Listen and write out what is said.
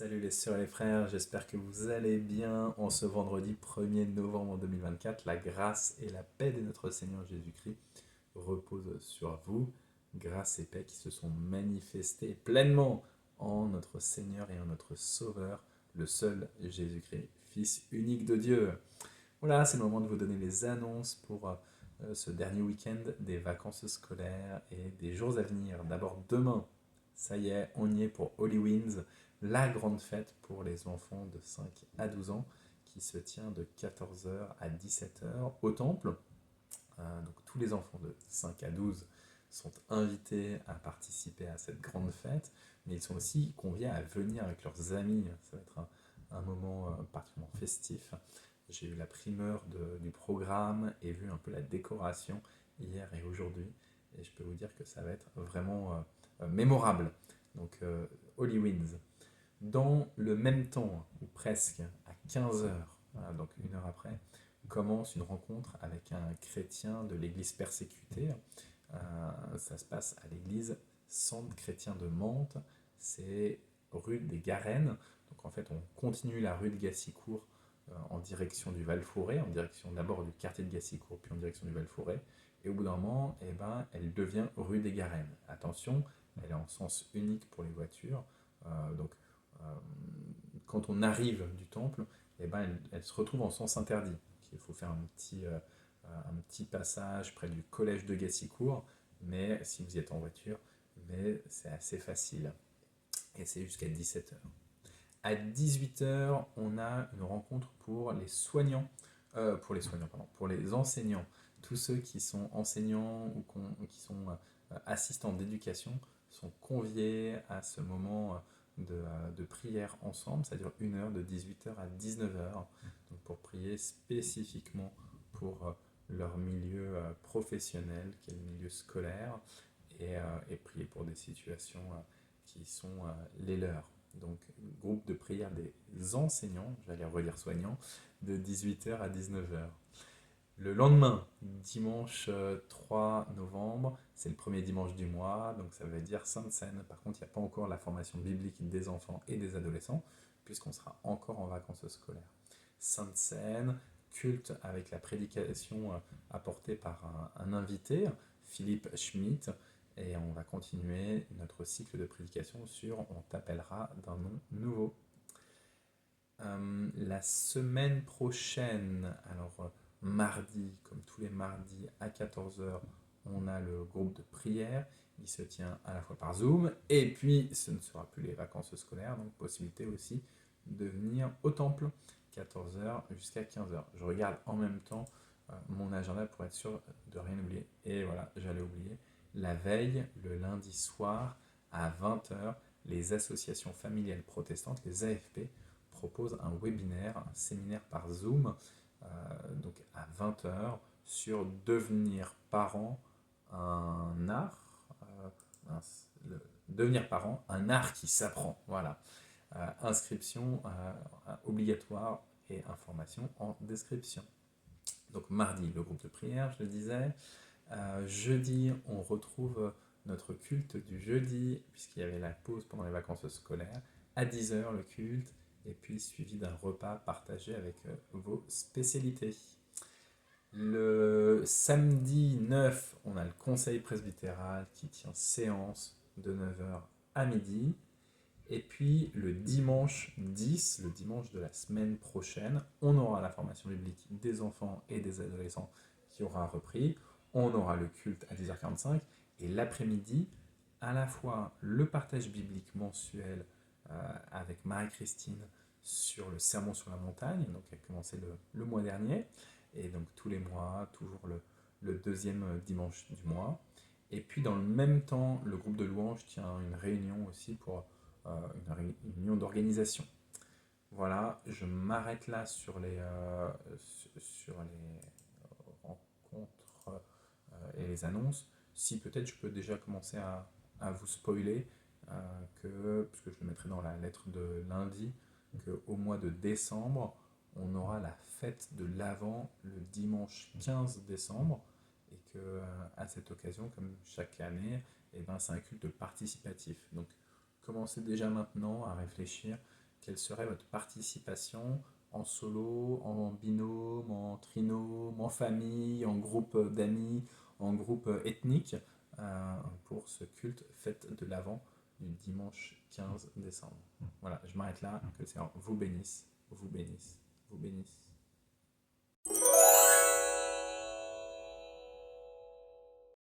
Salut les sœurs et les frères, j'espère que vous allez bien en ce vendredi 1er novembre 2024. La grâce et la paix de notre Seigneur Jésus-Christ reposent sur vous. Grâce et paix qui se sont manifestées pleinement en notre Seigneur et en notre Sauveur, le seul Jésus-Christ, Fils unique de Dieu. Voilà, c'est le moment de vous donner les annonces pour ce dernier week-end des vacances scolaires et des jours à venir. D'abord demain, ça y est, on y est pour Holy Winds, la grande fête pour les enfants de 5 à 12 ans qui se tient de 14 heures à 17 heures au temple. Donc tous les enfants de 5 à 12 sont invités à participer à cette grande fête, mais ils sont aussi conviés à venir avec leurs amis. Ça va être un moment particulièrement festif. J'ai eu la primeur du programme et vu un peu la décoration hier et aujourd'hui. Et je peux vous dire que ça va être vraiment mémorable. Donc, Holy Winds. Dans le même temps, ou presque, à 15 heures, voilà, donc une heure après, commence une rencontre avec un chrétien de l'église persécutée. Ça se passe à l'église Centre chrétien de Mantes. C'est rue des Garennes. Donc en fait, on continue la rue de Gassicourt en direction du Val-Forêt, en direction d'abord du quartier de Gassicourt, puis en direction du Val-Forêt. Et au bout d'un moment, eh ben, elle devient rue des Garennes. Attention, elle est en sens unique pour les voitures. Donc, euh, quand on arrive du temple, eh ben, elle se retrouve en sens interdit. Il faut faire un petit passage près du collège de Gassicourt, mais si vous y êtes en voiture, mais c'est assez facile. Et c'est jusqu'à 17 heures. À 18 heures, on a une rencontre pour les soignants, pour les enseignants. Tous ceux qui sont enseignants ou qui sont assistants d'éducation sont conviés à ce moment de prière ensemble. Ça dure une heure, de 18 heures à 19 heures, donc pour prier spécifiquement pour leur milieu professionnel, qui est le milieu scolaire, et prier pour des situations qui sont les leurs. Donc, groupe de prière des enseignants, j'allais redire soignants, de 18 heures à 19 heures. Le lendemain, dimanche 3 novembre, c'est le premier dimanche du mois, donc ça veut dire Sainte Seine. Par contre, il n'y a pas encore la formation biblique des enfants et des adolescents, puisqu'on sera encore en vacances scolaires. Sainte Seine, culte avec la prédication apportée par un invité, Philippe Schmitt, et on va continuer notre cycle de prédication sur On t'appellera d'un nom nouveau. La semaine prochaine, alors mardi, comme tous les mardis à 14 heures, on a le groupe de prière. Il se tient à la fois par Zoom, et puis ce ne sera plus les vacances scolaires, donc possibilité aussi de venir au temple, 14 heures jusqu'à 15 heures. Je regarde en même temps mon agenda pour être sûr de rien oublier. Et voilà, j'allais oublier. La veille, le lundi soir, à 20 heures, les associations familiales protestantes, les AFP, proposent un webinaire, un séminaire par Zoom, donc à 20 heures, sur devenir parent, un art, devenir parent, un art qui s'apprend. Voilà. Inscription obligatoire et information en description. Donc mardi, le groupe de prière, je le disais. Jeudi, on retrouve notre culte du jeudi, puisqu'il y avait la pause pendant les vacances scolaires. À 10 heures, le culte, et puis suivi d'un repas partagé avec vos spécialités. Le samedi 9, on a le conseil presbytéral qui tient séance de 9 heures à midi. Et puis le dimanche 10, le dimanche de la semaine prochaine, on aura la formation biblique des enfants et des adolescents qui aura repris. On aura le culte à 10h45 et l'après-midi, à la fois le partage biblique mensuel avec Marie-Christine sur le Sermon sur la montagne, donc qui a commencé le mois dernier, et donc tous les mois, toujours le deuxième dimanche du mois. Et puis dans le même temps, le groupe de louanges tient une réunion aussi pour une réunion d'organisation. Voilà, je m'arrête là sur les rencontres et les annonces. Si peut-être je peux déjà commencer à vous spoiler, puisque je le mettrai dans la lettre de lundi, qu'au mois de décembre, on aura la fête de l'Avent le dimanche 15 décembre, et que à cette occasion, comme chaque année, c'est un culte participatif. Donc commencez déjà maintenant à réfléchir quelle serait votre participation en solo, en binôme, en trinôme, en famille, en groupe d'amis, en groupe ethnique pour ce culte fête de l'Avent du dimanche 15 décembre. Voilà, je m'arrête là, que le Seigneur vous bénisse, vous bénisse, vous bénisse.